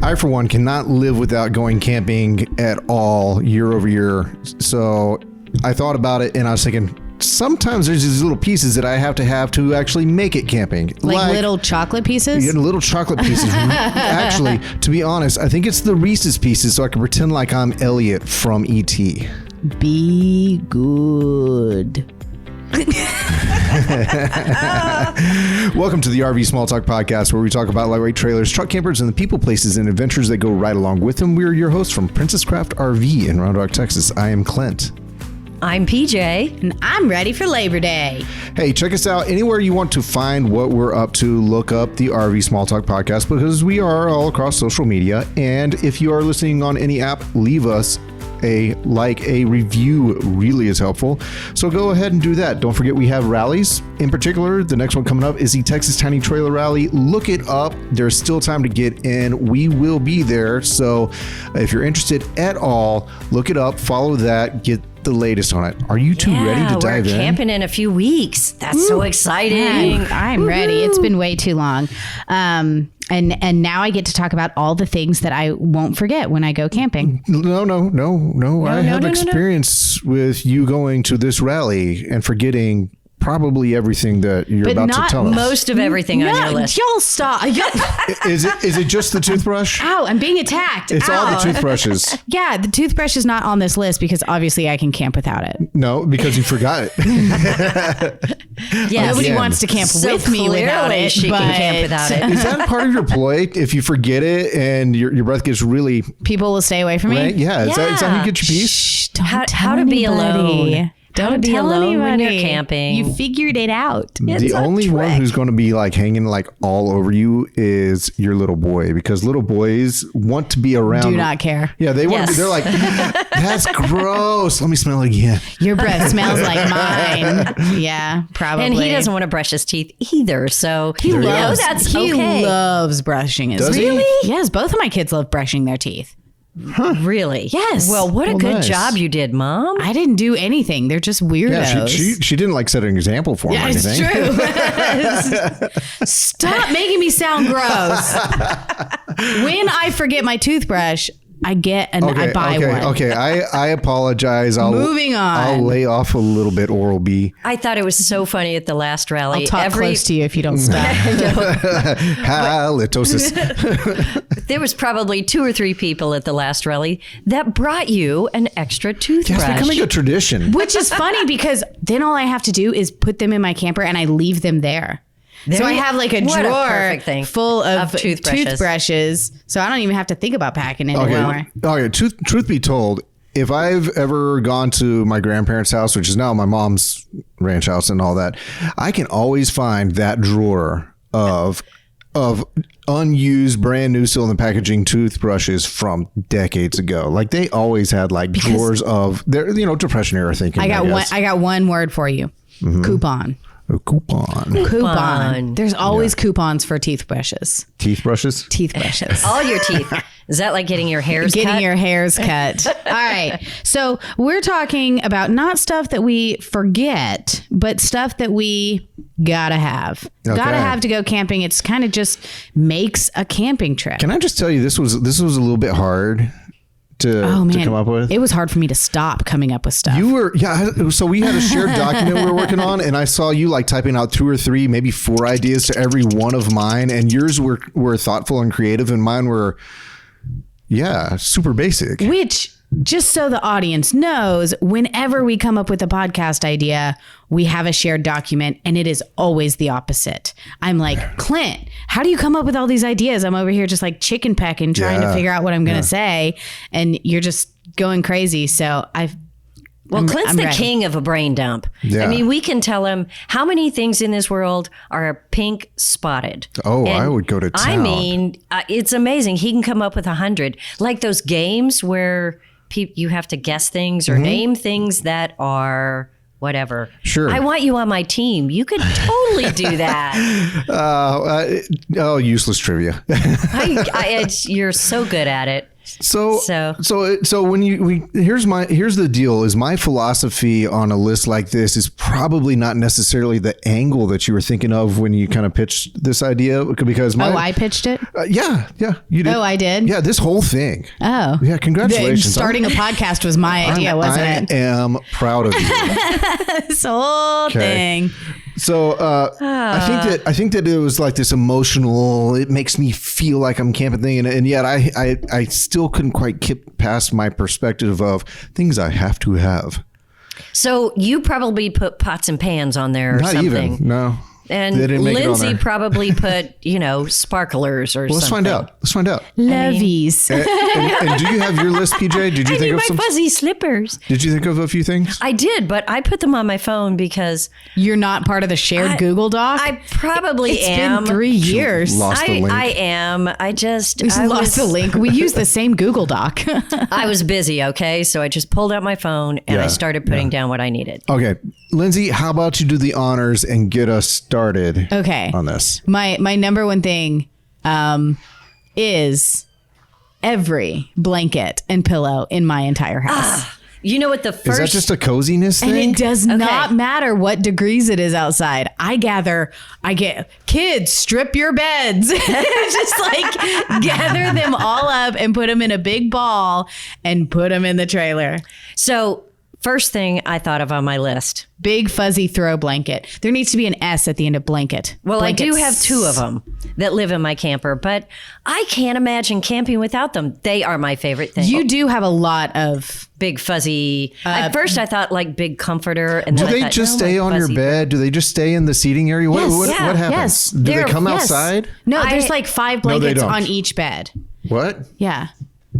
I, for one, cannot live without going camping at all year over year. So I thought about it and I was thinking, sometimes there's these little pieces that I have to actually make it camping. Like little chocolate pieces? Yeah, little chocolate pieces. Actually, to be honest, I think it's the Reese's pieces so I can pretend like I'm Elliot from E.T. Be good. Welcome to the RV Small Talk Podcast, where we talk about lightweight trailers, truck campers, and the people, places, and adventures that go right along with them. We're your hosts from Princess Craft RV in Round Rock, Texas. I am Clint. I'm PJ. And I'm ready for Labor Day. Hey, check us out anywhere you want to find what we're up to. Look up the RV Small Talk Podcast because we are all across social media. And if you are listening on any app, leave us a review really is helpful. So go ahead and do that. Don't forget we have rallies. In particular, the next one coming up is the Texas Tiny Trailer Rally. Look it up. There's still time to get in. We will be there. So if you're interested at all, look it up, follow that, get the latest on it. Are you two ready to dive in? We're camping in a few weeks. That's so exciting. I'm ready. It's been way too long. And now I get to talk about all the things that I won't forget when I go camping. No. I have experience with you going to this rally and forgetting probably everything that you're about to tell us. Most of everything on your list. Y'all stop. Is it just the toothbrush? Ow, I'm being attacked. It's all the toothbrushes. Yeah, the toothbrush is not on this list because obviously I can camp without it. No, because you forgot it. Yeah, nobody wants to camp with me without it. She can camp without it. Is that part of your ploy? If you forget it and your breath gets really... People will stay away from me? Right? Yeah. Is that how you get your peace? Shh, don't tell how to be anybody. alone. Don't be tell alone anybody. when you're camping. You figured it out. The only one who's going to be like hanging like all over you is your little boy, because little boys want to be around. Do not care. Yeah, they want to be. They're like, that's gross. Let me smell it again. Your breath smells like mine. Yeah, probably. And he doesn't want to brush his teeth either. So he okay. loves brushing his teeth. Really? Yes, both of my kids love brushing their teeth. Huh. Really? Yes. Well, what a good job you did, Mom. I didn't do anything. They're just weirdos. Yeah, she didn't like set an example for him or anything. It's true. Stop making me sound gross. When I forget my toothbrush, I buy one. Okay, I apologize. Moving on. I'll lay off a little bit, Oral B. I thought it was so funny at the last rally. I'll talk close to you if you don't stop. Halitosis. There was probably 2 or 3 people at the last rally that brought you an extra toothbrush. Yeah, it's becoming a tradition. Which is funny because then all I have to do is put them in my camper and I leave them there. So I have like a drawer full of toothbrushes. So I don't even have to think about packing anymore. Okay. Truth be told, if I've ever gone to my grandparents' house, which is now my mom's ranch house and all that, I can always find that drawer of unused, brand new, still in the packaging toothbrushes from decades ago. Like they always had like drawers of their, Depression era thinking. I got one word for you. Mm-hmm. Coupon. A coupon. There's always coupons for toothbrushes. Toothbrushes? Toothbrushes. All your teeth. Is that like getting your hairs cut? Getting your hairs cut. All right. So we're talking about not stuff that we forget, but stuff that we gotta have. Okay. Gotta have to go camping. It's kind of just makes a camping trip. Can I just tell you, this was a little bit hard to come up with? It was hard for me to stop coming up with stuff. So we had a shared document we were working on, and I saw you like typing out 2 or 3, maybe 4 ideas to every one of mine, and yours were thoughtful and creative, and mine were super basic. Which, just so the audience knows, whenever we come up with a podcast idea, we have a shared document, and it is always the opposite. I'm like, Clint, how do you come up with all these ideas? I'm over here just like chicken pecking, trying to figure out what I'm going to say, and you're just going crazy. So Clint's the king of a brain dump. Yeah. I mean, we can tell him how many things in this world are pink spotted. Oh, and I would go to town. I mean, it's amazing. He can come up with 100. Like those games where you have to guess things or name things that are whatever. Sure. I want you on my team. You could totally do that. Useless trivia. You're so good at it. So when here's the deal is my philosophy on a list like this is probably not necessarily the angle that you were thinking of when you kind of pitched this idea, because I pitched it. Yeah, you did. Oh, I did. Yeah, this whole thing. Oh, yeah, congratulations. Starting a podcast was my idea, wasn't it? I am proud of you. This whole thing. So I think that it was like this emotional, it makes me feel like I'm camping thing, and yet I still couldn't quite get past my perspective of things I have to have. So you probably put pots and pans on there or Not something. Even, no. And Lindsay probably put, sparklers or something. Let's find out. Lovies. And do you have your list, PJ? Did you think of some? my fuzzy slippers. Did you think of a few things? I did, but I put them on my phone because you're not part of the shared Google Doc. I probably It's am. been 3 years. Lost the link. I am. I lost the link. We use the same Google Doc. I was busy. Okay, so I just pulled out my phone and I started putting down what I needed. Okay, Lindsay, how about you do the honors and get us started? Okay. On this. My number one thing is every blanket and pillow in my entire house. You know what the first... Is that just a coziness thing? And it does not matter what degrees it is outside. I get kids, strip your beds. Just like gather them all up and put them in a big ball and put them in the trailer. So first thing I thought of on my list. Big fuzzy throw blanket. There needs to be an S at the end of blanket. Well, Blankets. I do have 2 of them that live in my camper, but I can't imagine camping without them. They are my favorite thing. You do have a lot of big fuzzy. At first I thought like big comforter. And do then they just stay on your bed? Do they just stay in the seating area? What happens? Yes. Do they come outside? No, there's like 5 blankets don't. on each bed. What? Yeah.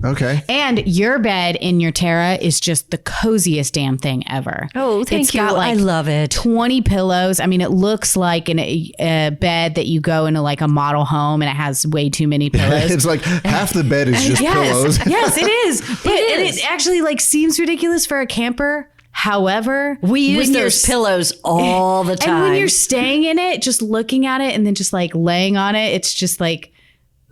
Okay. And your bed in your Terra is just the coziest damn thing ever. Oh, thank you. Got like I love it. 20 pillows. I mean, it looks like a bed that you go into like a model home and it has way too many pillows. It's like half the bed is just pillows. Yes, it is. And it actually like seems ridiculous for a camper. However, we use those pillows all the time. And when you're staying in it, just looking at it and then just like laying on it, it's just like...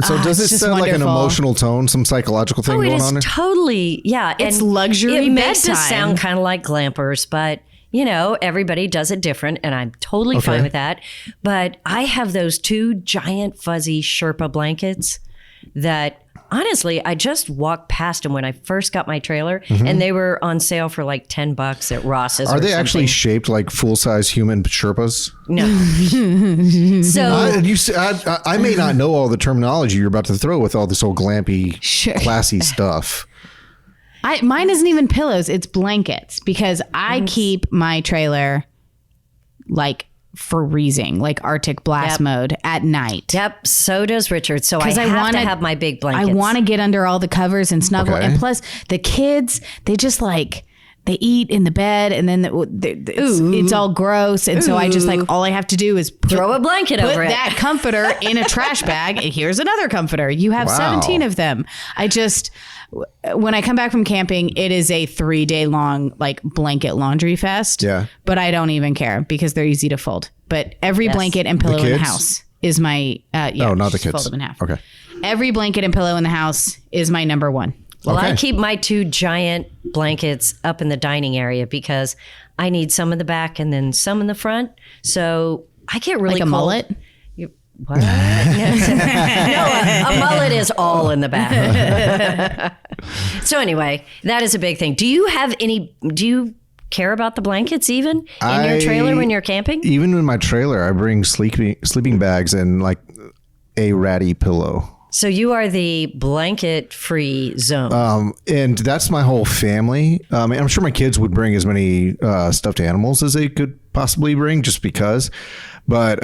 So does it sound like an emotional tone, some psychological thing going on there? Totally, yeah. It's luxury It makes bedtime. us sound kind of like glampers, but everybody does it different, and I'm totally fine with that. But I have those 2 giant fuzzy Sherpa blankets that honestly, I just walked past them when I first got my trailer, and they were on sale for like $10 at Ross's. Are they actually shaped like full-size human Sherpas? No. So I may not know all the terminology you're about to throw with all this old glampy, classy stuff. Mine isn't even pillows; it's blankets because I keep my trailer like freezing, like Arctic blast mode at night. Yep, so does Richard. So I have to have my big blankets. I want to get under all the covers and snuggle. Okay. And plus, the kids, they just like... They eat in the bed and then it's all gross. And so I just like, all I have to do is throw a blanket over it. Put that comforter in a trash bag. Here's another comforter. You have 17 of them. When I come back from camping, it is a 3-day long like blanket laundry fest. Yeah. But I don't even care because they're easy to fold. But every blanket and pillow in the house is my, oh, not the kids. Fold them in half. Okay. Every blanket and pillow in the house is my number one. Well, I keep my 2 giant blankets up in the dining area because I need some in the back and then some in the front. So I get really like a cold. mullet. What? No, a mullet is all in the back. So anyway, that is a big thing. Do you care about the blankets even in your trailer when you're camping? Even in my trailer, I bring sleeping bags and like a ratty pillow. So you are the blanket-free zone. And that's my whole family. And I'm sure my kids would bring as many stuffed animals as they could possibly bring just because. But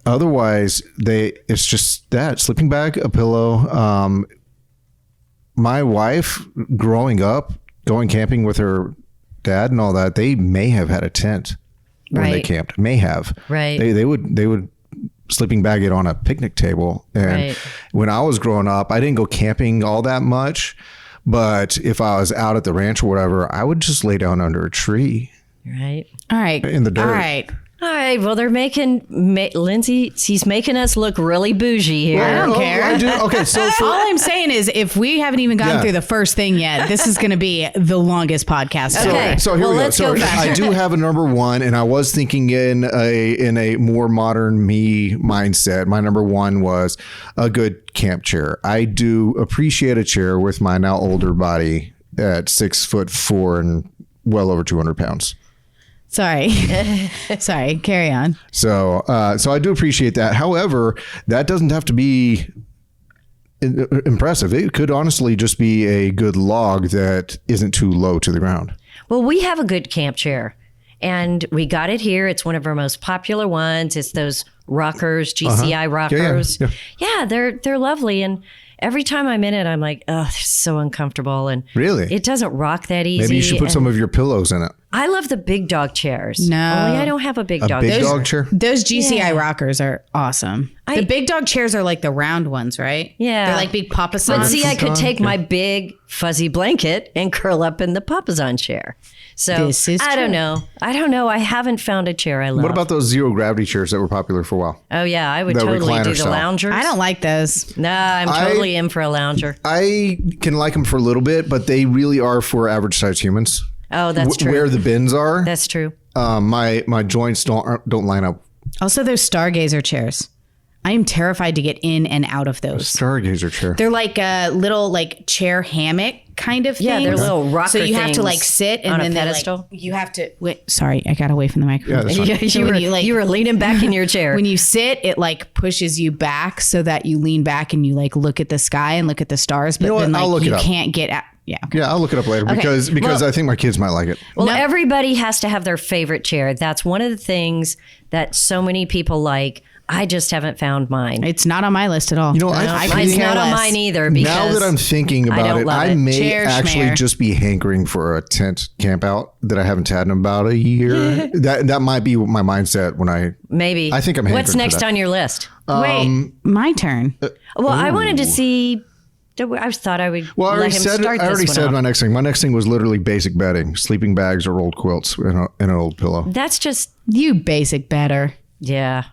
otherwise, it's just that sleeping bag, a pillow. My wife, growing up, going camping with her dad and all that, they may have had a tent when they camped. May have. Right. They would sleeping bag it on a picnic table. And when I was growing up, I didn't go camping all that much. But if I was out at the ranch or whatever, I would just lay down under a tree. Right. All right. In the dirt. All right. All right. Well, they're making Lindsay. She's making us look really bougie here. I don't care. I do. Okay, so All I'm saying is, if we haven't even gotten through the first thing yet, this is going to be the longest podcast. Okay. So here Well, we go. let's So go back. I do have a number one, and I was thinking in a more modern me mindset. My number one was a good camp chair. I do appreciate a chair with my now older body at 6'4" and well over 200 pounds. Sorry, carry on. So I do appreciate that. However, that doesn't have to be impressive. It could honestly just be a good log that isn't too low to the ground. Well, we have a good camp chair, and we got it here. It's one of our most popular ones. It's those rockers, GCI rockers. Yeah, they're lovely. And every time I'm in it, I'm like, oh, they're so uncomfortable. And Really? it doesn't rock that easy. Maybe you should put And some of your pillows in it. I love the big dog chairs. No. Only I don't have a big dog Big chair. dog chair? Those GCI rockers are awesome. I- The big dog chairs are like the round ones, right? Yeah. They're like big But papasan. see, I could Futon, take my big fuzzy blanket and curl up in the Papasan chair. So This is I true. don't know. I haven't found a chair I love. What about those zero gravity chairs that were popular for a while? Oh yeah, I would The totally recliner do the style. loungers. I don't like those. Nah, I'm totally in for a lounger. I can like them for a little bit, but they really are for average sized humans. Oh, that's true. Where the bins are, That's true. my joints don't line up. Also, those stargazer chairs. I am terrified to get in and out of those. Stargazer chair. They're like a little like chair hammock kind of thing. Yeah, they're little rocker So you have to things like sit and on a then they're, pedestal. Like, you have to wait. Sorry, I got away from the microphone. Yeah, that's fine. So when You were leaning back in your chair. when you sit, it like pushes you back so that you lean back and you like look at the sky and look at the stars. But know what? then I'll like look you it up. can't get out. Yeah. Okay. Yeah, I'll look it up later because Well- I think my kids might like it. Well, No. everybody has to have their favorite chair. That's one of the things that so many people like. I just haven't found mine. It's not on my list at all. You know, I I could Mine's think care not on less. mine either because now that I'm thinking I about don't it, love I it. may Chair actually schmear. just be hankering for a tent camp out that I haven't had in about a year. that might be my mindset when I. Maybe. I think I'm What's hankering for next that. on your list? Wait, my turn. Well, I wanted to see. I thought I would Well, I let already him said start I already this said one my off. next thing. My next thing was literally basic bedding, sleeping bags or rolled quilts and an old pillow. That's just You basic better. yeah.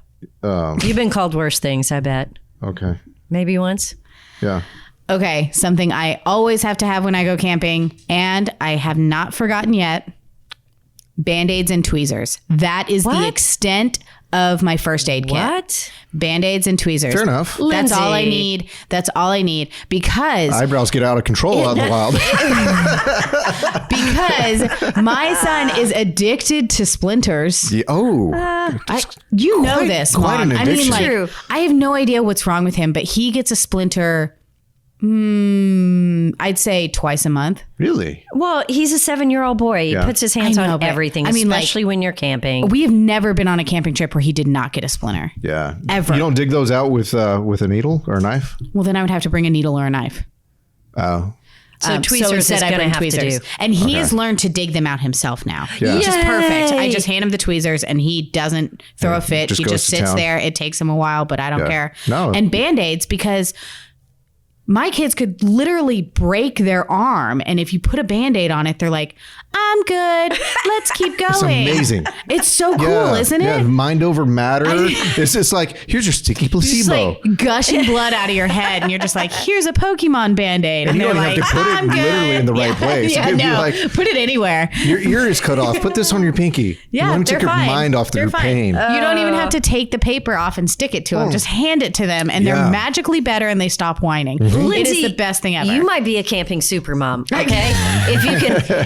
You've been called worse things, I bet. Okay. Maybe once. Yeah. Okay, something I always have to have when I go camping, and I have not forgotten yet. Band-Aids and tweezers. That is the What? extent of my first aid kit. What? Band-Aids and tweezers. Fair enough. That's all I Lindsay. need. That's all I need because Eyebrows get out of control out in the wild. because my son is addicted to splinters. Yeah, oh. You know Quite- this, quite Mom. an I mean, addiction. like, True. I have no idea what's wrong with him, but he gets a splinter. I'd say twice a month. Really? Well, he's a 7-year-old boy. He Yeah. puts his hands I know, on but everything, I mean, like- especially when you're camping. We have never been on a camping trip where he did not get a splinter. Yeah. Ever. You don't dig those out with a needle or a knife? Well, then I would have to bring a needle or a knife. Oh. So tweezers instead is I gonna bring have to do. And he has learned to dig them out himself now, Yeah. which is perfect. I Yay. just hand him the tweezers and he doesn't throw a fit. just He goes just to sits town. there. It takes him a while, but I don't Yeah. care. No. And Band-Aids, because my kids could literally break their arm. And if you put a Band-Aid on it, they're like, I'm good. Let's keep going. It's amazing. It's so cool, Yeah. isn't Yeah. it? Mind over matter. It's just like, here's your sticky Just placebo. like gushing blood out of your head, and you're just like, "Here's a Pokemon Band-Aid," and you they're don't like, have to put it "I'm good." literally in the right place. Yeah, You could be no, like- put it anywhere. Your ear is cut off. Put this on your pinky. Yeah, Let me they're take your fine. mind off They're the fine. pain. You don't even have to take the paper off and stick it to them. Just hand it to them, and Yeah. they're magically better, and they stop whining. It Lindsay, is the best thing ever. You might be a camping supermom, okay?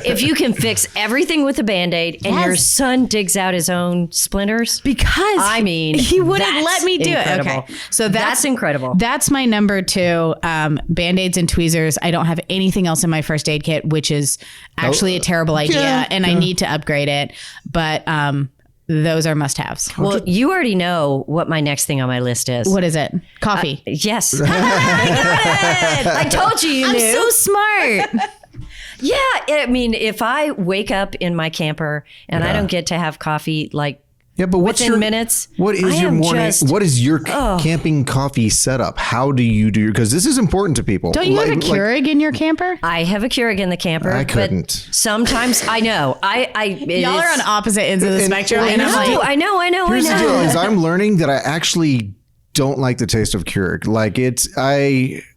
if you can fix everything with a Band-Aid and your Yes. son digs out his own splinters. because I mean, he wouldn't that's let me do incredible. it. Okay, so that's incredible. That's my number 2. Band-Aids and tweezers. I don't have anything else in my first aid kit, which is actually a terrible idea, yeah, and I need to upgrade it. But those are must-haves. Well, you already know what my next thing on my list is. What is it? Coffee. Yes. I told you I'm knew. so smart. Yeah, I mean, if I wake up in my camper and I don't get to have coffee like Yeah, but within minutes. What is your morning? What is your camping coffee setup? How do you do your? Because this is important to people. Don't you have a Keurig in your camper? I have a Keurig in the camper. I couldn't. But sometimes I know. Y'all are on opposite ends of the spectrum. I know. Here's the deal: is I'm learning that I actually don't like the taste of Keurig. Like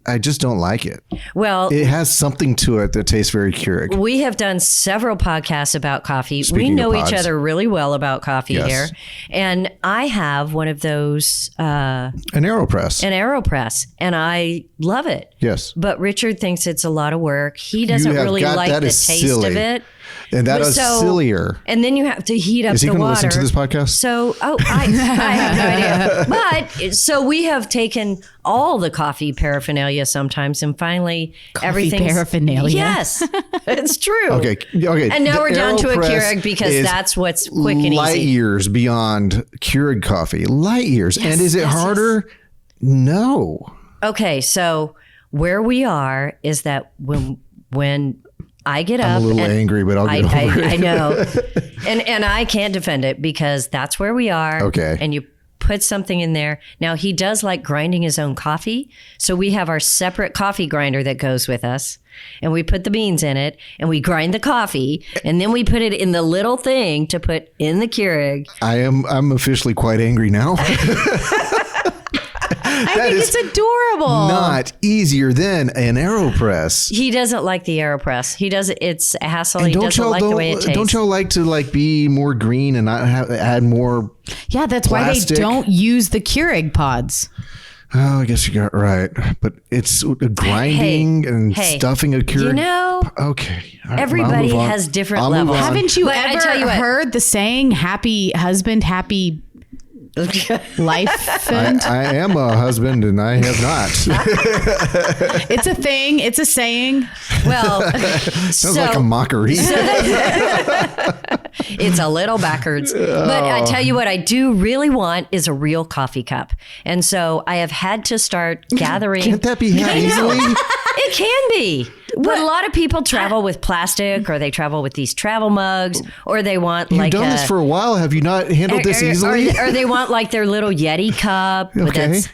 I just don't like it. Well, it has something to it that tastes very Keurig. We have done several podcasts about coffee. Speaking we know of pods. each other really well about coffee here. And I have one of those. An AeroPress. An AeroPress. And I love it. Yes. But Richard thinks it's a lot of work. He doesn't really like the taste silly. of it. And that is sillier. And then you have to heat up the water. Is he going to listen to this podcast? So, I have no idea. But so we have taken all the coffee paraphernalia sometimes, and finally everything's paraphernalia. Yes, it's true. Okay. And now we're down to a Keurig because that's what's quick and easy. Light years beyond Keurig coffee. Light years. Yes, and is it harder? Yes. No. Okay, so where we are is that when I get up. I'm a little angry, but I'll get over it. I know. And I can't defend it because that's where we are. Okay. And you put something in there. Now, he does like grinding his own coffee. So we have our separate coffee grinder that goes with us. And we put the beans in it and we grind the coffee. And then we put it in the little thing to put in the Keurig. I'm officially quite angry now. I think it's adorable. Not easier than an AeroPress. He doesn't like the AeroPress. He does. It's a hassle. He doesn't like the way it tastes. Don't y'all like to be more green and not add more? Yeah, that's plastic? Why they don't use the Keurig pods. Oh, I guess you got right. But it's grinding and stuffing a Keurig. You know, okay. Right, everybody has different levels. Haven't you ever heard the saying, happy husband, happy life? I am a husband and I have not. It's a thing. It's a saying. Well, sounds like a mockery. It's a little backwards. But I tell you what, I do really want is a real coffee cup. And so I have had to start gathering. Can't that be had easily? It can be. But a lot of people travel with plastic, or they travel with these travel mugs, or they want You've done this for a while. Have you not handled this easily? Or they want like their little Yeti cup that's,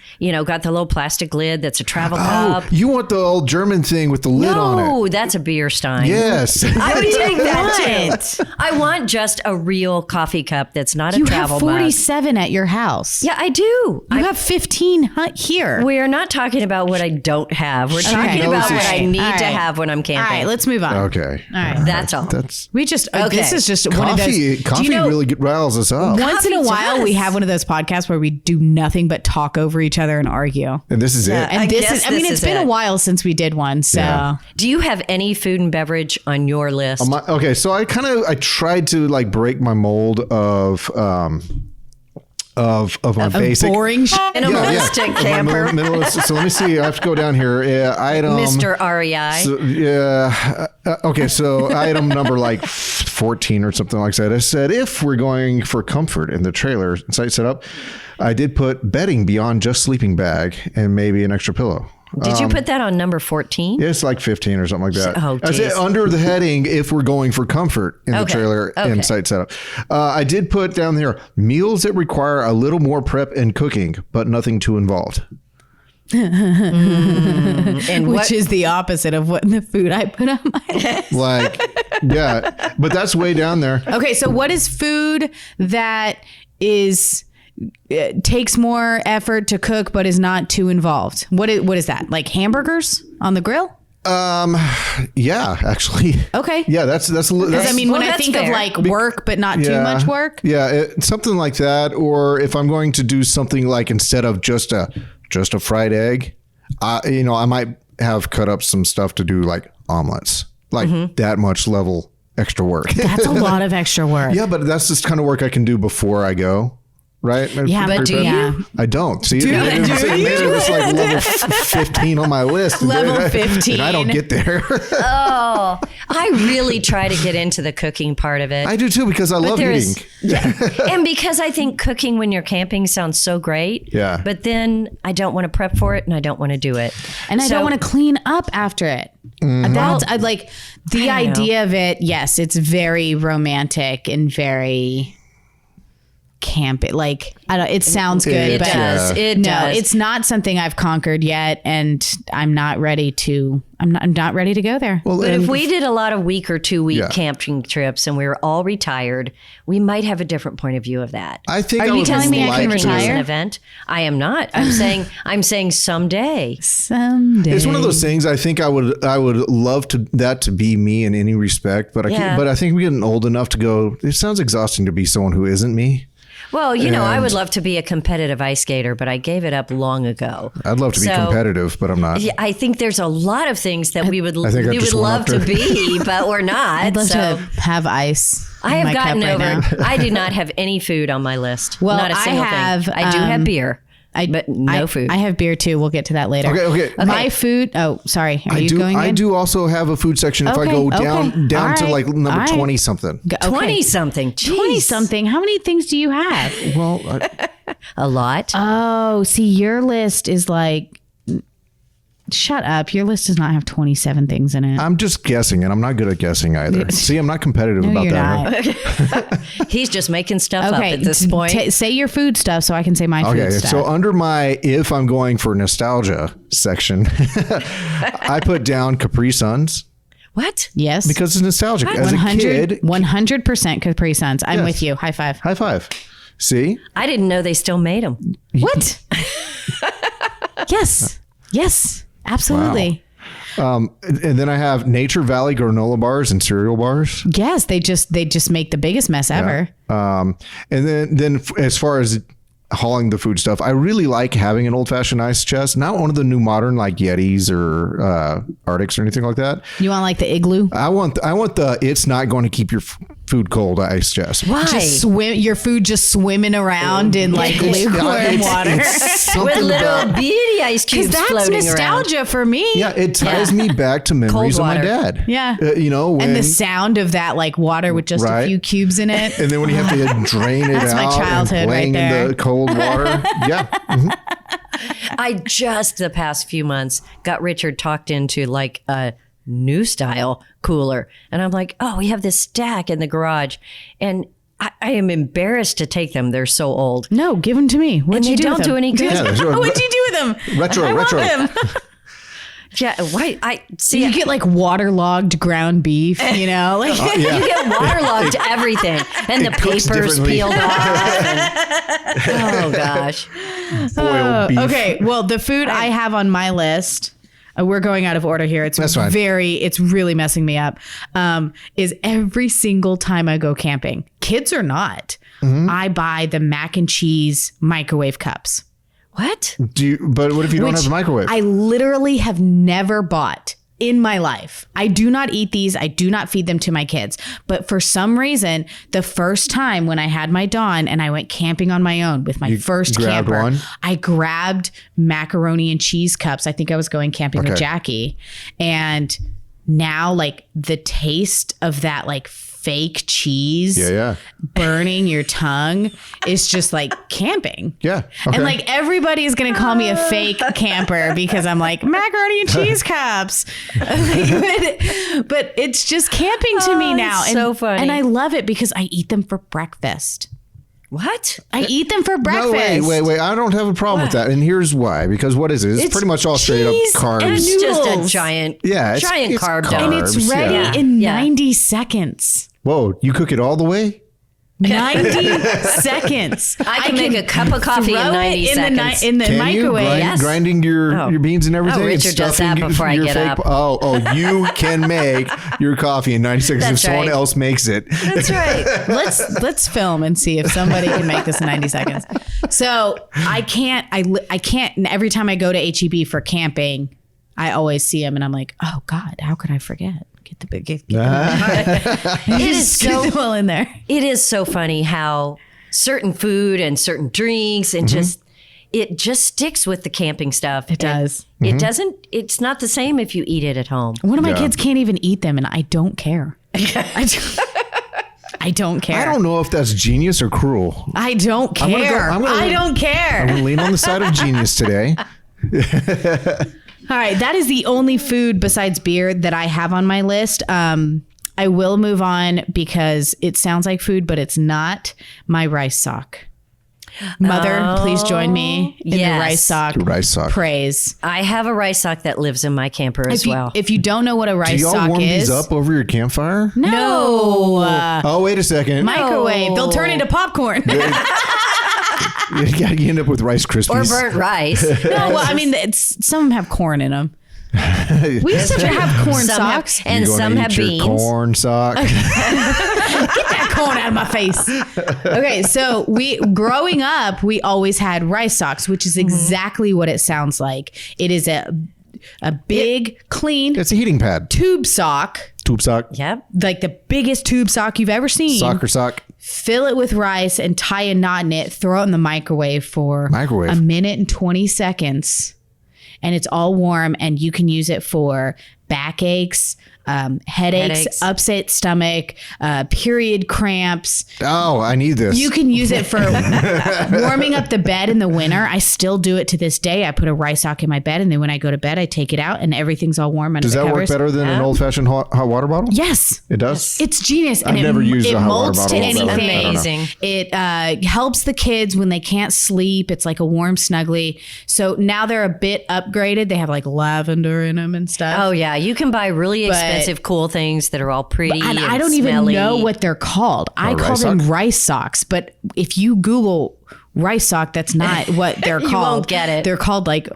got the little plastic lid that's a travel cup. You want the old German thing with the lid on it. No, that's a beer stein. Yes. I would take that too. I want just a real coffee cup that's not a travel mug. You have 47 at your house. Yeah, I do. You have 15 here. We are not talking about what I don't have. We're talking about what I need to have when I'm camping. All right, let's move on. Okay. All right. That's all. This is just one of those. Coffee really riles us up. Once in a while, we have one of those podcasts where we do nothing but talk over each other and argue. And this is it. And it's been a while since we did one. So, do you have any food and beverage on your list? Okay, so I tried to break my mold of my basic boring minimalistic camper. Minimalist. So let me see. I have to go down here. Item Mr. REI. So, okay. So item number 14 or something like that. I said if we're going for comfort in the trailer site setup, I did put bedding beyond just sleeping bag and maybe an extra pillow. Did you put that on number 14? It's 15 or something like that. Oh, I said under the heading, if we're going for comfort in the trailer and site setup. I did put down there, meals that require a little more prep and cooking, but nothing too involved. Which is the opposite of what the food I put on my list. But that's way down there. Okay, so what is food that takes more effort to cook but is not too involved? What is that? Like hamburgers on the grill? Yeah, actually. Okay. Yeah, that's when I think fair. of work but not too much work. Yeah, something like that. Or if I'm going to do something instead of just a fried egg, I might have cut up some stuff to do omelets, that much level extra work. That's a lot of extra work. Yeah, but that's just kind of work I can do before I go. Right? Yeah, but do you? I don't. See, it was level 15 on my list. Level 15. And I don't get there. Oh, I really try to get into the cooking part of it. I do too, because I love eating. And because I think cooking when you're camping sounds so great. Yeah. But then I don't want to prep for it and I don't want to do it. And I don't want to clean up after it. That's the idea of it. Yes, it's very romantic and very... camping. Like, I don't, it sounds good, It but does. It does. it's not something I've conquered yet. And I'm not ready to go there. Well, But and if we did a lot of week or 2 week Yeah. camping trips and we were all retired, we might have a different point of view of that. I think Are I you would telling me I can like to- retire? An event. I am not. I'm saying someday. Someday. It's one of those things. I think I would love that to be me in any respect, but I Yeah. can't, but I think I'm getting old enough to go. It sounds exhausting to be someone who isn't me. Well, I And- would love to be a competitive ice skater, but I gave it up long ago. I'd love to be So, competitive, but I'm not. Yeah, I think there's a lot of things that we would think I just went love up to there. be, but we're not. I'd love so to have ice. I in have my cup gotten right over. now. I do not have any food on my list. Well, not a single I have, thing. I do have beer. But no food. I have beer too. We'll get to that later. Okay. My food. Oh, sorry. Are I you do. going? I in? do also have a food section. If I Okay, go okay. down All to right, like all number right. 20 something. Okay. 20 something. 20 something. How many things do you have? Well, A lot. Oh, see, your list is like. Shut up. Your list does not have 27 things in it. I'm just guessing, and I'm not good at guessing either. See, I'm not competitive about You're that. not. He's just making stuff Okay. up at this point. Say your food stuff so I can say my Okay, food stuff. so under my if I'm going for nostalgia section, I put down Capri Suns What? yes. because it's nostalgic. As a 100, kid, 100% Capri Suns. I'm Yes. with you. High five. high five. See, I didn't know they still made them. What? Yes. Yes. Absolutely. and then I have Nature Valley granola bars and cereal bars. Yes. They just make the biggest mess ever. And then as far as hauling the food stuff, I really like having an old fashioned ice chest, not one of the new modern like Yetis or Arctics or anything like that. You want like the igloo? I want the it's not going to keep your food cold ice chest. Why? Just swim your food just swimming around in like lukewarm water. With something little about- bitty ice cubes Because that's floating around. nostalgia for me. Yeah, it ties me back to memories of my water. dad. Yeah. When, And the sound of that like water with just a Right. few cubes in it. and then when you have to drain it That's out my childhood and right playing there. in the cold water. Yeah. I just the past few months got Richard talked into like a new style cooler. And I'm like, oh, we have this stack in the garage. And I am embarrassed to take them. They're so old. No, give them to me. What'd And you they do don't with do them? any good. Yeah, there's a- What'd you do with them? Retro, I want retro. them. Yeah, why? I So see. you get like waterlogged ground beef, you know? Like Yeah. You get waterlogged everything, and the cooks papers differently. peeled off. Oh gosh! Boiled beef. Okay, well, the food I have on my list, we're going out of order here. It's That's fine. it's really messing me up. Is every single time I go camping, kids or not, Mm-hmm. I buy the mac and cheese microwave cups. What? But what if you don't which have a microwave? I literally have never bought in my life. I do not eat these. I do not feed them to my kids. But for some reason, the first time when I had my Dawn and I went camping on my own with my first grabbed camper, one? I grabbed macaroni and cheese cups. I think I was going camping with Okay. Jackie. And now like the taste of that like fake cheese yeah. burning your tongue is just like camping. Yeah. Okay. And like everybody is going to call me a fake camper because I'm like macaroni and cheese cups. But it's just camping to me Oh, now. it's so funny. And I love it because I eat them for breakfast. What? I eat them for breakfast. No, wait. I don't have a problem with that. And here's why. Because what is it? It's pretty much all straight up cheese carbs. and It's just a Noodles. giant, Yeah, it's giant carb carbs. And dump. it's ready yeah. in Yeah. 90 seconds. Whoa, you cook it all the way? 90 seconds. I can make a cup of coffee in throw 90 it seconds. in the Can microwave. you? Yes. Grinding your beans and everything? and Richard does stuffing that before I your get up. Oh, you can make your coffee in 90 seconds if That's someone right. else makes it. That's right. Let's film and see if somebody can make this in 90 seconds. So I can't. And every time I go to HEB for camping, I always see them, and I'm like, oh God, how could I forget? Get the big. Get It is so. them all in there. It is so funny how certain food and certain drinks and it just sticks with the camping stuff. It does. It doesn't. It's not the same if you eat it at home. One of my Yeah. kids can't even eat them, and I don't care. I don't care. I don't know if that's genius or cruel. I don't I'm gonna go- care. I'm gonna- I don't I'm care. going to lean on the side of genius today. All right, that is the only food besides beer that I have on my list. I will move on because it sounds like food, but it's not. My rice sock. Mother, please join me in yes. the rice sock praise. I have a rice sock that lives in my camper as well. If you don't know what a rice Do y'all sock warm is, these up over your campfire? no. Oh, wait a second. Microwave. They'll turn into popcorn. You end up with Rice Krispies. Or burnt rice. No, well, I mean, some of them have corn in them. We used to have corn Some socks. have, and You gonna some have eat your beans. corn sock. Get that corn out of my face. Okay, so growing up, we always had rice socks, which is exactly what it sounds like. It is a big, clean It's a heating pad. tube sock, Tube sock. Yep. like the biggest tube sock you've ever seen. Soccer sock. Fill it with rice and tie a knot in it. Throw it in the microwave for Microwave. a minute and 20 seconds. And it's all warm, and you can use it for backaches, headaches, upset stomach, period cramps. Oh, I need this. You can use it for warming up the bed in the winter. I still do it to this day. I put a rice sock in my bed, and then when I go to bed, I take it out, and everything's all warm under Does the that work covers. better than an old-fashioned hot water bottle? Yes. It does? It's genius. And I've never used it a hot water molds to bottle, so anything. I don't know. Amazing. It helps the kids when they can't sleep. It's like a warm snuggly. So now they're a bit upgraded. They have like lavender in them and stuff. Oh, yeah. You can buy really expensive, cool things that are all pretty And and I don't even smelly. know what they're called. I call rice them sock? rice socks. But if you Google rice sock, that's not what they're You called. won't get it. They're called like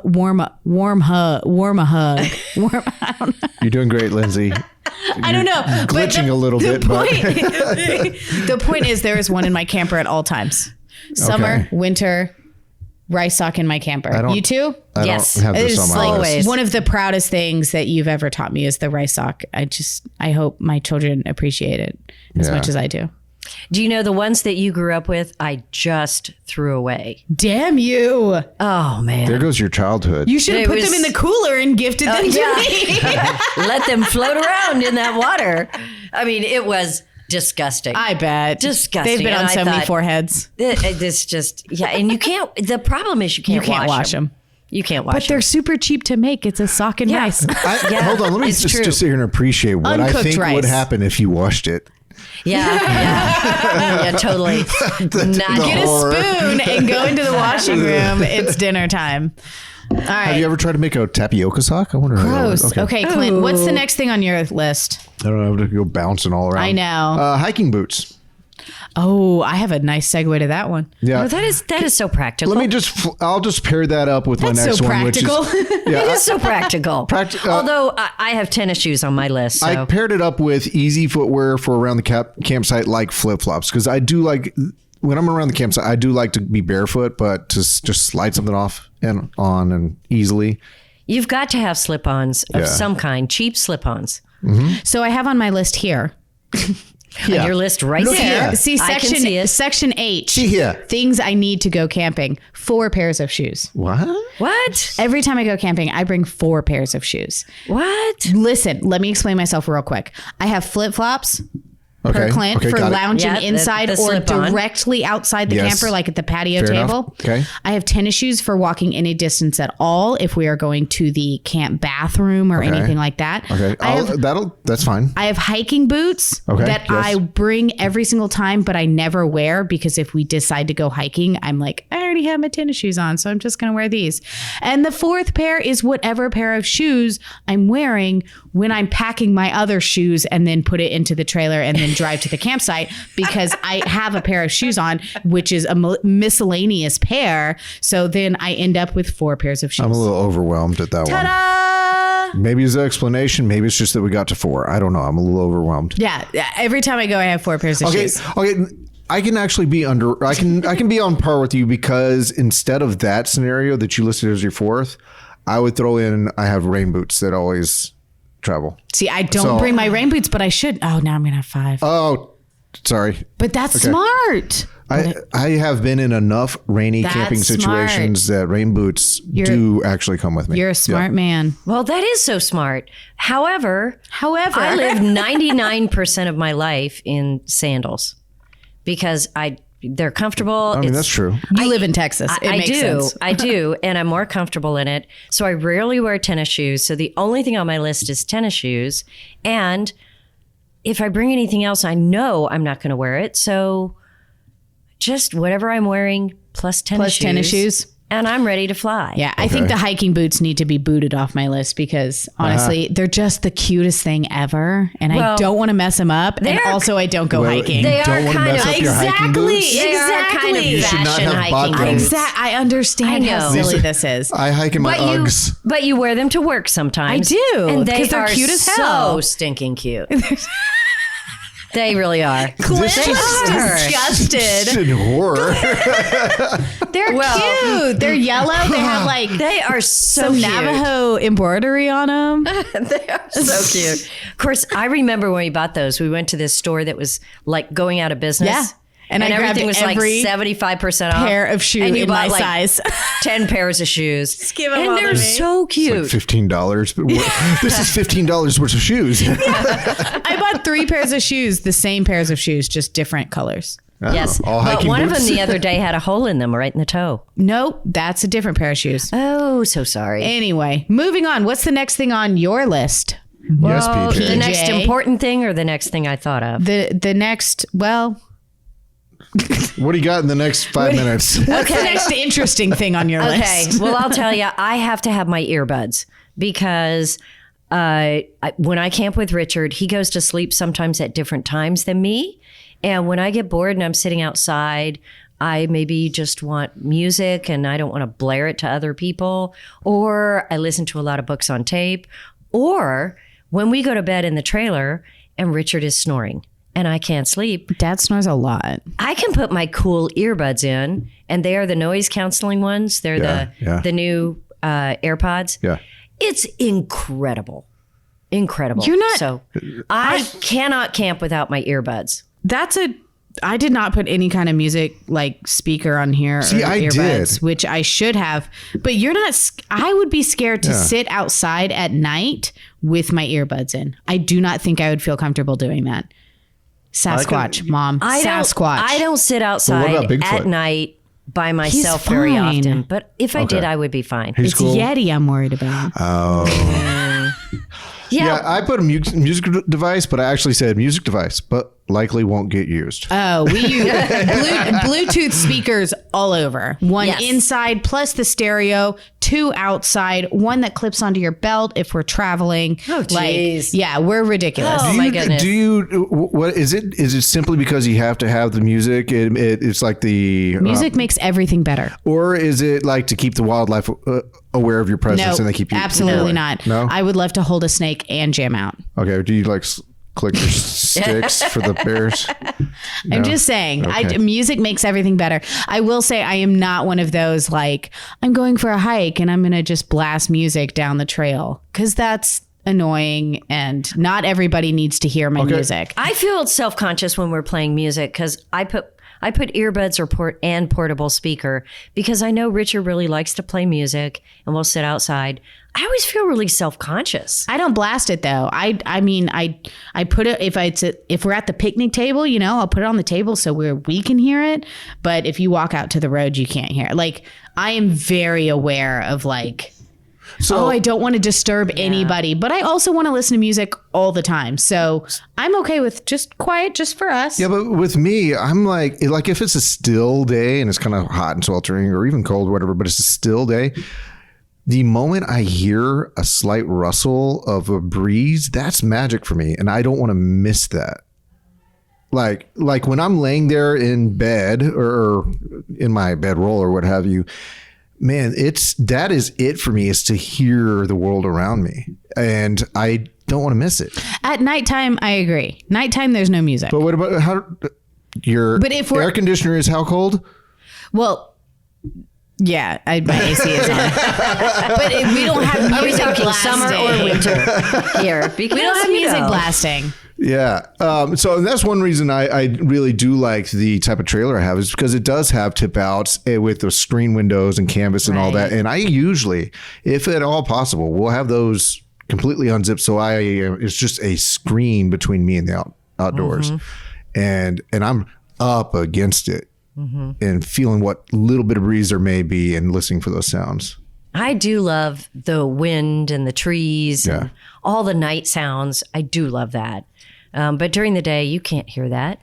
warm hug. I don't know. You're doing great, Lindsay. I don't know. But Glitching a little bit, but the point is there is one in my camper at all times. Summer, Okay. winter, rice sock in my camper. You too? I Yes. don't have this It's on my like list. always. one of the proudest things that you've ever taught me is the rice sock. I hope my children appreciate it as Yeah. much as I do. Do you know the ones that you grew up with? I just threw away. Damn you. Oh, man. There goes your childhood. You should have It put them in was- the cooler and gifted them to me. Let them float around in that water. I mean, it was disgusting. I bet. Disgusting. They've been on And I so many thought- foreheads. This just, yeah. And you can't, the problem is you You can't, can't wash them. You can't wash But they're super cheap to make. It's a sock and Yeah. rice. Hold on. Let me it's true. just sit here and appreciate what I Uncooked think rice. would happen if you washed it. Yeah, totally. Not Get a horror. spoon and go into the washing room. It's dinner time. All right. Have you ever tried to make a tapioca sock? I wonder how that Gross. would- Okay, Clint, what's the next thing on your list? I don't know. I have to go bouncing all around. I know. Hiking boots. Oh, I have a nice segue to that one. Yeah. Oh, that is so practical. Let me just, I'll just pair that up with That's my next so one, which is, practical. yeah, It is so practical. Practi- Although I have tennis shoes on my list. So. I paired it up with easy footwear for around the campsite, like flip flops, because I do like when I'm around the campsite, I do like to be barefoot, but to just slide something off and on and easily. You've got to have slip-ons of Yeah. some kind, cheap slip-ons. So I have on my list here. On your list right Look there. here. See I can see it. section H. See here. Things I need to go camping. 4 pairs of shoes. What? What? Every time I go camping, I bring 4 pairs of shoes. What? Listen, let me explain myself real quick. I have flip-flops per Okay. Clint Okay, for got it. lounging Yeah, inside the or slip-on. directly outside the Yes. camper, like at the patio Fair enough. table. Okay. I have tennis shoes for walking any distance at all if we are going to the camp bathroom or Okay. anything like that. Okay. That's fine. I have hiking boots Okay, that yes. I bring every single time, but I never wear because if we decide to go hiking, I'm like, I already have my tennis shoes on, so I'm just going to wear these. And the 4th pair is whatever pair of shoes I'm wearing when I'm packing my other shoes and then put it into the trailer and then drive to the campsite because I have a pair of shoes on, which is a miscellaneous pair. So then I end up with 4 pairs of shoes. I'm a little overwhelmed at that one. Ta-da! Maybe it's the explanation. Maybe it's just that we got to 4. I don't know. I'm a little overwhelmed. Yeah, every time I go, I have 4 pairs of Okay. shoes. Okay. I can actually be I can be on par with you because instead of that scenario that you listed as your 4th, I would throw in I have rain boots that always travel. See, I don't So- bring my rain boots, but I should. Oh, now I'm going to have 5. Oh, sorry. But that's smart. I have been in enough rainy That's camping situations that rain boots do actually come with me. You're a smart man. Well, that is so smart. However, I live 99% of my life in sandals because they're comfortable. I mean, that's true. You live in Texas. It I makes do. sense. I do. And I'm more comfortable in it. So I rarely wear tennis shoes. So the only thing on my list is tennis shoes. And if I bring anything else, I know I'm not going to wear it. So just whatever I'm wearing plus tennis shoes. And I'm ready to fly. Yeah, I think the hiking boots need to be booted off my list because honestly, they're just the cutest thing ever. And I don't want to mess them up. And also, I don't go hiking. They don't are want to kind mess of up your hiking boots? They are kind of You should not fashion have hiking bottoms. boots. I understand how silly this is. I hike in my Uggs. But you wear them to work sometimes. I do, And they 'cause they're are cute as so hell. stinking cute. They really are. Clint This is is disgusted. in horror. They're cute. They're yellow. They have like They are so some cute. Navajo embroidery on them. They are so cute. Of course, I remember when we bought those, we went to this store that was like going out of business. Yeah. And I grabbed everything was every like 75% off. pair of shoe and you in bought my like size. 10 pairs of shoes. Just give 'em and all to they're me. so cute. $15. But this is $15 worth of shoes. I bought 3 pairs of shoes, the same pairs of shoes, just different colors. Yes. all But hiking one of boots. them the other day had a hole in them right in the toe. Nope, that's a different pair of shoes. Oh, so sorry. Anyway, moving on. What's the next thing on your list? Yes, Oh, PJ. the next PJ. important thing or the next thing I thought of? The next, well, What do you got in the next 5 minutes? what's the next interesting thing on your Okay. list? Well, I'll tell you, I have to have my earbuds because when I camp with Richard, he goes to sleep sometimes at different times than me. And when I get bored and I'm sitting outside, I maybe just want music and I don't want to blare it to other people. Or I listen to a lot of books on tape. Or when we go to bed in the trailer and Richard is snoring and I can't sleep, Dad snores a lot. I can put my cool earbuds in, and they are the noise canceling ones. They're the new AirPods. Yeah. It's incredible. Incredible. You're not- So I cannot camp without my earbuds. I did not put any kind of music like speaker on here See, or I earbuds, did. which I should have. But you're not, I would be scared to sit outside at night with my earbuds in. I do not think I would feel comfortable doing that. Sasquatch, Mom. Sasquatch. I don't sit outside about Bigfoot? at night by myself He's very fine. often. But if I did, Okay. I would be fine. He's It's cool. Yeti I'm worried about. Yeah, I put a music device, but I actually said music device, but likely won't get used. Oh, we use Bluetooth speakers all over. One Yes. inside plus the stereo, 2 outside, one that clips onto your belt if we're traveling. Oh, geez. Yeah, we're ridiculous. Oh, my goodness. Do you? What is it? Is it simply because you have to have the music? It's like the Music makes everything better. or is it like to keep the wildlife aware of your presence No, and they keep you absolutely not. No? I would love to hold a snake and jam out. Okay. Do you like click your sticks for the bears? I'm just saying, Okay. music makes everything better. I will say I am not one of those like, I'm going for a hike and I'm going to just blast music down the trail because that's annoying and not everybody needs to hear my music. I feel self-conscious when we're playing music because I put earbuds or and portable speaker because I know Richard really likes to play music and we'll sit outside. I always feel really self-conscious. I don't blast it though. I mean, I put it if we're at the picnic table, I'll put it on the table so we can hear it. But if you walk out to the road, you can't hear it. Like I am very aware of like, I don't want to disturb anybody, but I also want to listen to music all the time. So I'm okay with just quiet, just for us. Yeah, but with me, I'm like if it's a still day and it's kind of hot and sweltering or even cold, whatever, but it's a still day. The moment I hear a slight rustle of a breeze, that's magic for me, and I don't want to miss that. Like when I'm laying there in bed or in my bedroll or what have you, man, that is it for me, is to hear the world around me, and I don't want to miss it. At nighttime, I agree. Nighttime, there's no music. But what about But if we're- air conditioner is how cold? Well, yeah, my AC is on. But we don't have Are we music talking blasting. summer or winter here? Because We don't have music blasting. Yeah. So that's one reason I really do like the type of trailer I have, is because it does have tip outs with the screen windows and canvas and all that. And I usually, if at all possible, will have those completely unzipped. So it's just a screen between me and the outdoors. And I'm up against it and feeling what little bit of breeze there may be and listening for those sounds. I do love the wind and the trees and all the night sounds. I do love that. But during the day, you can't hear that.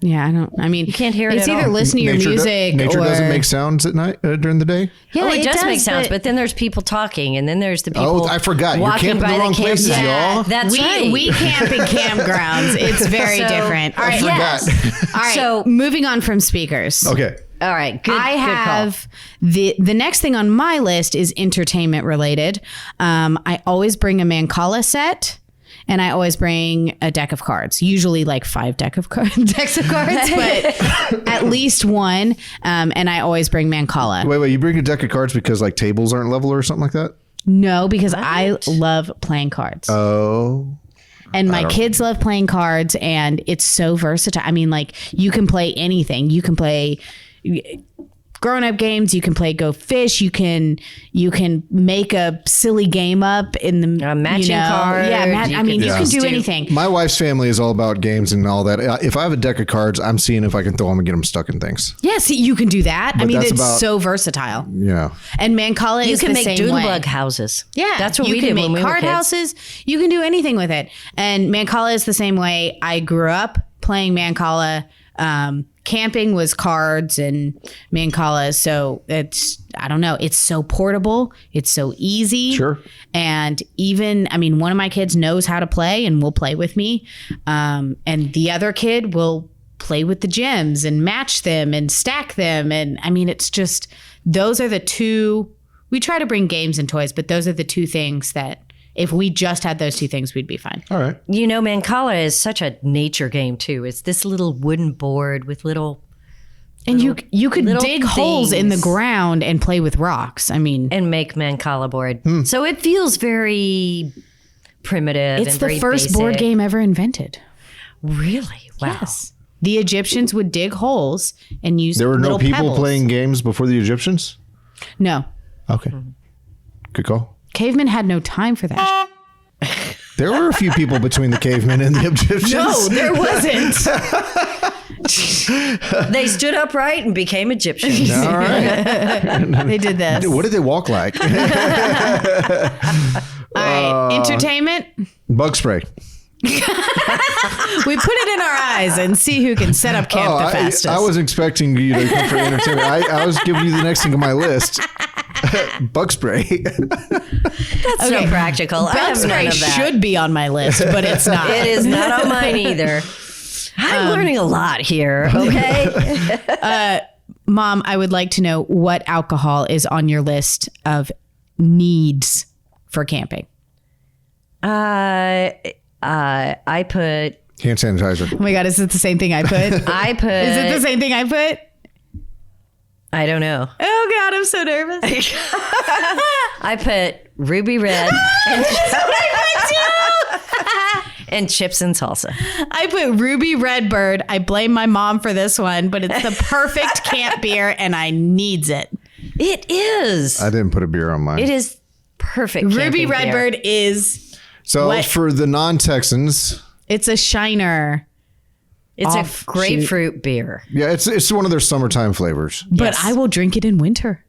Yeah, I mean, You can't hear it It's at either all. listen to your music nature or doesn't make sounds at night during the day. Yeah, it does make sounds, but then there's people talking, and then there's the people. Oh, I forgot. You're walking camping by the wrong camp- places, Yeah, y'all. That's right. we camp in campgrounds. It's very So- different. All right, Yes. All right. So- moving on from speakers. Okay. All right. Good. I good call. have the next thing on my list is entertainment related. I always bring a Mancala set. And I always bring a deck of cards, usually like 5 decks of cards, but at least one. And I always bring Mancala. Wait. You bring a deck of cards because like tables aren't level or something like that? No, because I love playing cards. Oh. And my kids love playing cards, and it's so versatile. I mean, like, you can play anything. You can play grown-up games. You can play Go Fish. You can make a silly game up in the A matching card. Yeah, You I mean, can you can just do do- anything. My wife's family is all about games and all that. If I have a deck of cards, I'm seeing if I can throw them and get them stuck in things. Yeah, see, you can do that. I mean, that's it's about- so versatile. Yeah. And Mancala You is can the make same doodle way. bug houses. Yeah, That's what you we can did make when we were card kids. houses. You can do anything with it. And Mancala is the same way. I grew up playing Mancala. Camping was cards and Mancala. So I don't know. It's so portable. It's so easy. Sure. And even, I mean, one of my kids knows how to play and will play with me. And the other kid will play with the gems and match them and stack them. And I mean, it's just, those are the two, we try to bring games and toys, but those are the two things that if we just had those two things, we'd be fine. All right. You know, Mancala is such a nature game too. It's this little wooden board with little And you could little dig holes in the things. ground and play with rocks. I mean, and make Mancala board. So it feels very primitive. it's and the very first board basic. game ever invented. Really? Wow. Yes. The Egyptians would dig holes and use There were no little people pebbles. playing games before the Egyptians? No. Okay. Good call. Cavemen had no time for that. There were a few people between the cavemen and the Egyptians. No, there wasn't. They stood upright and became Egyptians. All right. They did this. What did they walk like? All right. Entertainment. Bug spray. We put it in our eyes and see who can set up camp the fastest. I was expecting you to come for entertainment. I was giving you the next thing on my list. Bug spray. That's so practical. I Bug have none spray of that. should be on my list, but it's not. It is not on mine either. I'm learning a lot here. Okay. Mom, I would like to know what alcohol is on your list of needs for camping. I put. Hand sanitizer. Oh my God, is it the same thing I put? Is it the same thing I put? I don't know. Oh God, I'm so nervous. I put ruby red and, and chips and salsa. I put Ruby Redbird. I blame my mom for this one, but it's the perfect camp beer and I needs it. It is. I didn't put a beer on mine. It is perfect. Ruby camping beer. Redbird is, So what? for the non-Texans, it's a shiner, It's Off a grapefruit beer. yeah, it's one of their summertime flavors. but Yes. I will drink it in winter.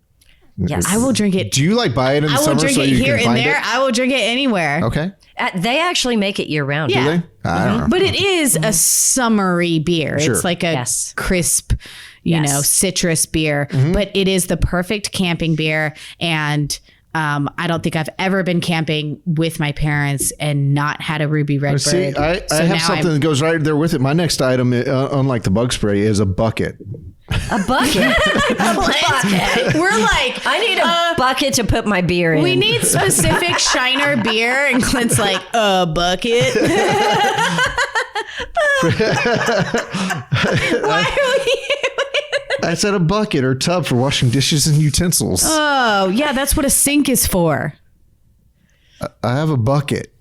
Yes. I will drink it. Do you like buy it in the I will summer drink so it you here can and find there. it? I will drink it anywhere. Okay. They actually make it year round. Yeah. Do they? I don't know. But it is a summery beer. Sure. It's like a Yes. crisp, you Yes. know, citrus beer. But it is the perfect camping beer. And I don't think I've ever been camping with my parents and not had a Ruby Redbird. See, I So have now something that goes right there with it. My next item, unlike the bug spray, is a bucket. A bucket. A bucket. We're like, I need a bucket to put my beer in. we need specific Shiner beer. And Clint's like, a bucket. Why are we? I said a bucket or tub for washing dishes and utensils. Oh, yeah, that's what a sink is for. I have a bucket.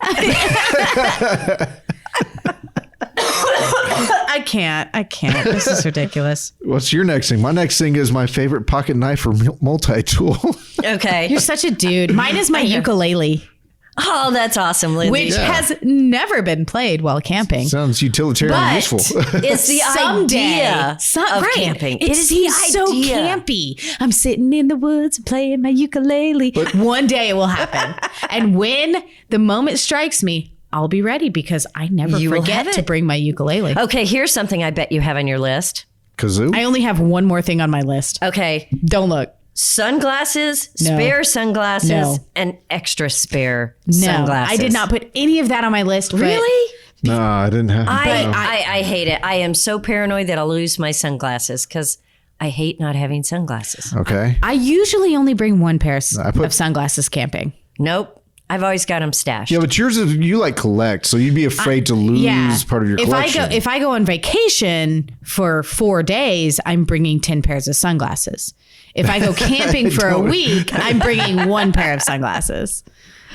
I can't. This is ridiculous. What's your next thing? My next thing is my favorite pocket knife for multi-tool. Okay. You're such a dude. Mine is my ukulele, Oh, that's awesome, Lindsay. which has never been played while camping. Sounds utilitarian and But useful. It's the idea of camping. It is seems the so idea. campy. I'm sitting in the woods playing my ukulele. One day it will happen. And when the moment strikes me, I'll be ready because I never You will forget have to it. bring my ukulele. Okay, here's something I bet you have on your list. Kazoo? I only have one more thing on my list. Okay, Don't look. sunglasses, No. spare sunglasses, No. and extra spare No, sunglasses. I did not put any of that on my list. but Really? No, I didn't have. I hate it. I am so paranoid that I'll lose my sunglasses because I hate not having sunglasses. Okay. I usually only bring one pair put- of sunglasses camping. Nope. I've always got them stashed. Yeah, but yours is you like collect, so you'd be afraid to lose part of your collection. If I go on vacation for 4 days, I'm bringing 10 pairs of sunglasses. If I go camping for a week, I'm bringing one pair of sunglasses.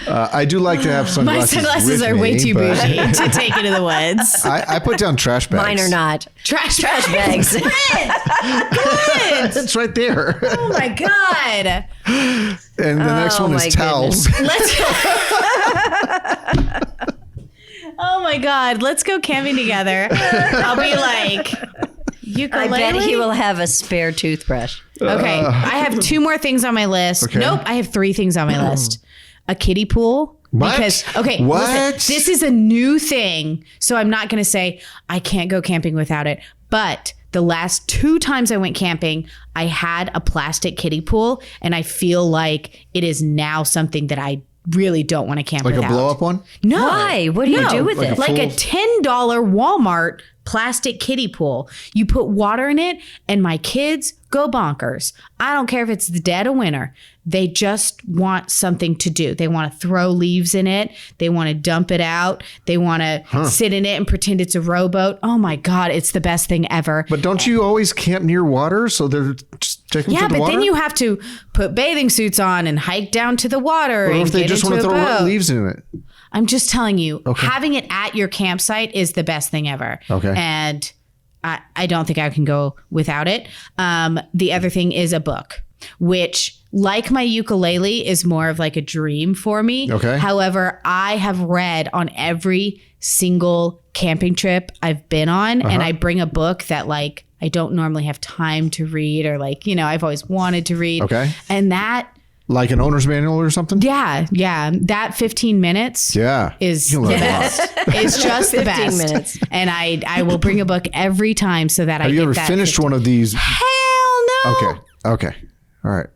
I do like to have My sunglasses. sunglasses with are way me, too but bougie to take into the woods. I put down trash bags. Mine are not. Trash bags. Good. It's right there. Oh my God. And the next one my is towels. Oh my God. Let's go camping together. I'll be like, ukulele. I bet he will have a spare toothbrush. Okay. I have 2 more things on my list. Okay. Nope. I have 3 things on my list. A kiddie pool. What? Because, okay, What? listen, this is a new thing. So I'm not going to say I can't go camping without it. But the last 2 times I went camping, I had a plastic kiddie pool. And I feel like it is now something that I really don't want to camp Like without. a blow up one? No. Why? What do you do with Like it? a Like a full- $10 Walmart plastic kiddie pool. You put water in it and my kids go bonkers. I don't care if it's the dead of winter. They just want something to do. They want to throw leaves in it. They want to dump it out. They want to sit in it and pretend it's a rowboat. Oh my God, it's the best thing ever. But don't you always camp near water? So they're just checking Yeah, for the but water? then you have to put bathing suits on and hike down to the water Or and if they get just into want to a throw boat. leaves in it. I'm just telling you, having it at your campsite is the best thing ever. Okay. And I don't think I can go without it. The other thing is a book, which, like my ukulele, is more of like a dream for me. Okay. However, I have read on every single camping trip I've been on, and I bring a book that like I don't normally have time to read, or like, you know, I've always wanted to read. Okay. And that, Like an owner's manual or something? yeah, that 15 minutes Yeah. is You the learn a lot. best. It's just the 15 best. minutes. And I will bring a book every time so that I Have get you ever that finished 15. one of these? Hell no. Okay. All right.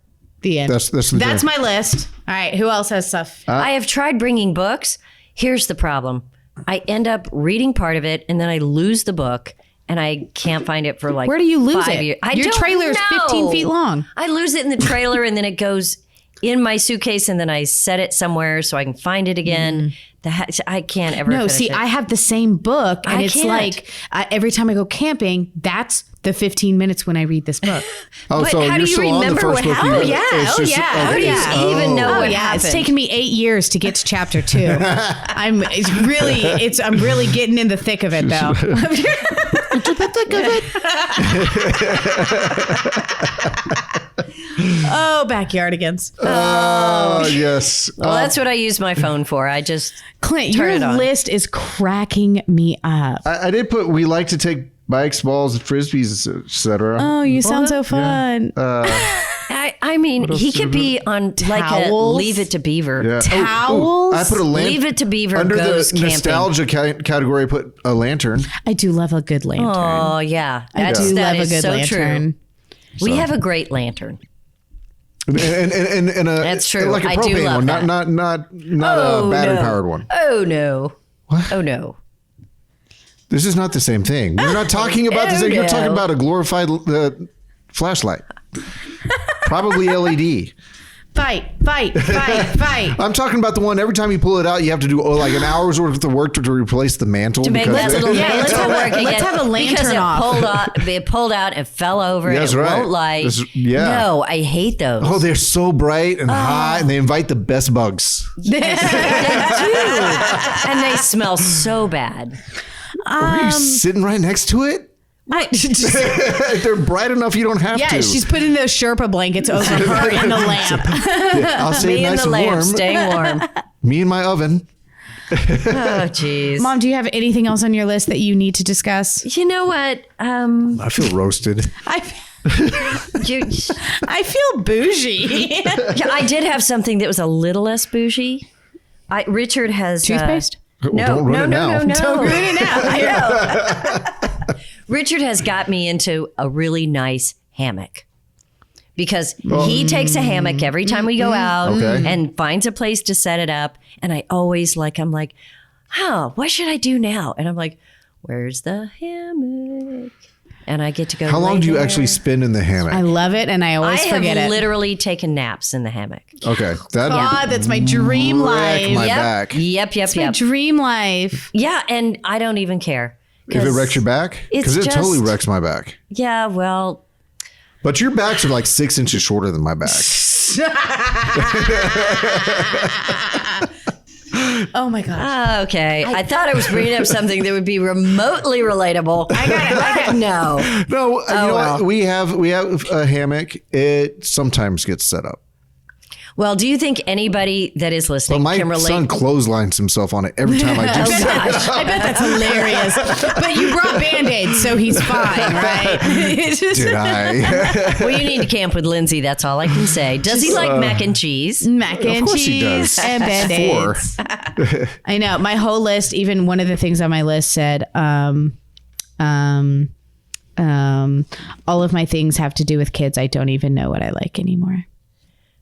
The end. That's the That's dream. my list. All right. Who else has stuff? I have tried bringing books. Here's the problem. I end up reading part of it and then I lose the book and I can't find it for like Where do you lose 5 it? years. I Your don't trailer is know. 15 feet long. I lose it in the trailer and then it goes in my suitcase and then I set it somewhere so I can find it again. I can't ever No, finish see, it. I have the same book, and I it's can't. like every time I go camping, that's the 15 minutes when I read this book. Oh, But so how you're do you still on the remember first what book. happened? You- Yeah, it's oh just- yeah, okay, oh yeah. You even know Oh what yeah, happened. it's taken me 8 years to get to chapter 2. I'm really getting in the thick of it though. Oh, backyardigans. Oh, yes. Well, that's what I use my phone for. I just Clint, Turn your it on. list is cracking me up. I did put, we like to take bikes, balls, frisbees, etc. Oh, you sound so fun. I mean, he else could did be on like a Towels? Leave It to Beaver. Yeah. Towels? I put a lantern. Leave It to Beaver Under goes the camping. nostalgia category, I put a lantern. I do love a good lantern. Oh yeah, I do that love a is good so lantern. true. We have a great lantern. And a, That's true. Like a I do propane love one, that. not Oh, a battery no. powered one. Oh no. What? Oh no. This is not the same thing. We're not talking about the Oh, same. You're no. talking about a glorified flashlight, probably LED. Fight. I'm talking about the one. Every time you pull it out, you have to do like an hour's worth of work to replace the mantle. To make that little Yeah, let's lantern have- work again. let's have a lantern because off. it pulled out and fell over. That's and it right. won't light. Yeah. No, I hate those. Oh, they're so bright and hot, and they invite the best bugs. They do, and they smell so bad. Are you sitting right next to it? They're bright enough you don't have Yeah, to. she's putting those Sherpa blankets over her and the lamp. I'll stay Me and nice the and lamp warm. staying warm. Me and my oven. Oh, jeez. Mom, do you have anything else on your list that you need to discuss? You know what? I feel roasted. I I feel bougie. did have something that was a little less bougie. Richard has Toothpaste? No, don't ruin it now. Don't ruin it now. I know. Richard has got me into a really nice hammock because he takes a hammock every time we go out and finds a place to set it up. And I always I'm like, what should I do now? And I'm like, where's the hammock? And I get to go. How long do you actually spend in the hammock? I love it, and I always forget it. I have literally taken naps in the hammock. Okay. God, that's my dream life. My back. Yep. My dream life. Yeah, and I don't even care. If it wrecks your back? Because it totally wrecks my back. Yeah, well. But your backs are like 6 inches shorter than my back. Oh my gosh. Okay. I thought I was bringing up something that would be remotely relatable. I got it. No. No, you know what? We have a hammock. It sometimes gets set up. Well, do you think anybody that is listening But can my relate? son clotheslines himself on it every time I do set gosh. I bet that's hilarious. But you brought Band-Aids, so he's fine, right? Did I? Well, you need to camp with Lindsay. That's all I can say. Does he like mac and cheese? Mac and course he cheese does. and Band-Aids. I know. My whole list, even one of the things on my list said, all of my things have to do with kids. I don't even know what I like anymore.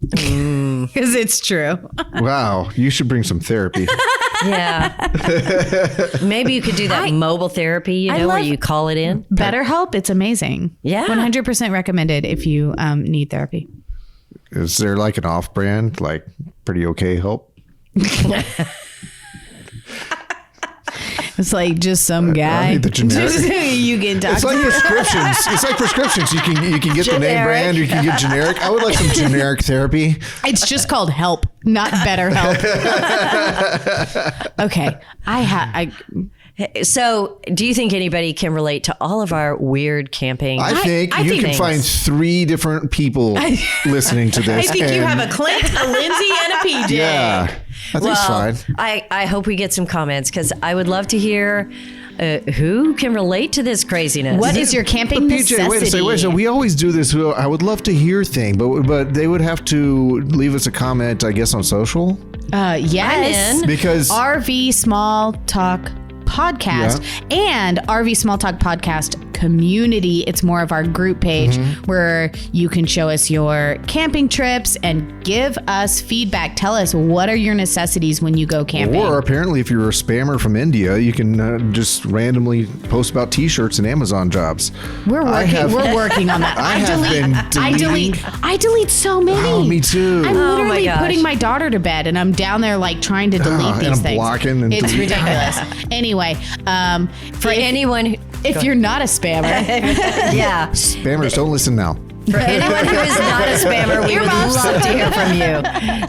Because it's true. Wow. You should bring some therapy. Yeah. Maybe you could do that mobile therapy, where you call it in. BetterHelp, it's amazing. Yeah. 100% recommended if you need therapy. Is there like an off-brand, like pretty okay help? It's like just some guy. I need the generic. You can talk It's like prescriptions. It's like prescriptions. You can get the name brand or you can get generic. I would like some generic therapy. It's just called help, not better help. Okay. So, do you think anybody can relate to all of our weird camping? I think you can find 3 different people listening to this. I think you have a Clint, a Lindsay, and a PJ. Yeah. I think it's fine. I hope we get some comments because I would love to hear who can relate to this craziness. What is your camping necessity? PJ, wait a second. We always do this. I would love to hear things, but they would have to leave us a comment, I guess, on social. Yes. I'm in. Because RV Small Talk Podcast and RV Small Talk Podcast community. It's more of our group page where you can show us your camping trips and give us feedback. Tell us, what are your necessities when you go camping? Or apparently, if you're a spammer from India, you can just randomly post about T-shirts and Amazon jobs. We're working on that. I delete so many. Oh, me too. I'm literally putting my daughter to bed, and I'm down there like trying to delete these and I'm things. blocking and it's deleting. ridiculous. Anyway, For anyone if you're not a spammer, yeah. Spammers, don't listen now. For anyone who is not a spammer, we would love to hear from you.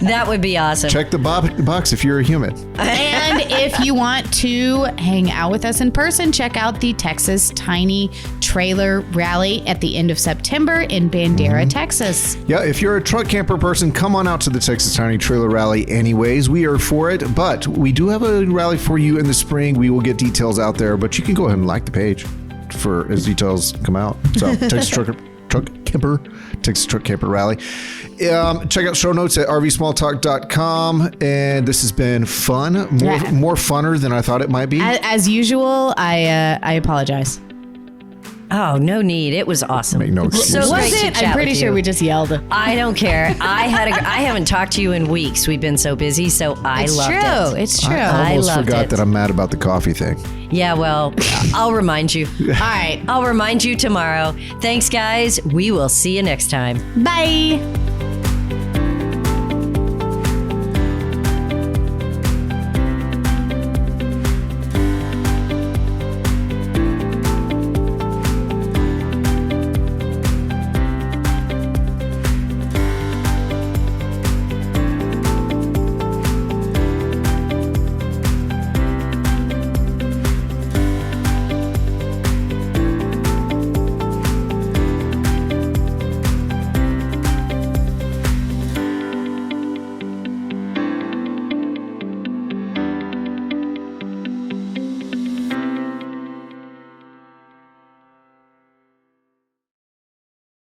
That would be awesome. Check the box if you're a human. and if you want to hang out with us in person, check out the Texas Tiny Trailer Rally at the end of September in Bandera, Texas. Yeah, if you're a truck camper person, come on out to the Texas Tiny Trailer Rally anyways. We are for it, but we do have a rally for you in the spring. We will get details out there, but you can go ahead and like the page for as details come out. So, Texas Truck Camper Rally. Check out show notes at rvsmalltalk.com. And this has been fun, more funner than I thought it might be. As usual, I apologize. Oh, no need. It was awesome. Make no excuses. So great Was to it? chat I'm pretty with sure you. we just yelled. I don't care. I haven't talked to you in weeks. We've been so busy, so I loved it. It's true. I almost loved forgot it. that I'm mad about the coffee thing. Yeah, well, I'll remind you. All right. I'll remind you tomorrow. Thanks, guys. We will see you next time. Bye.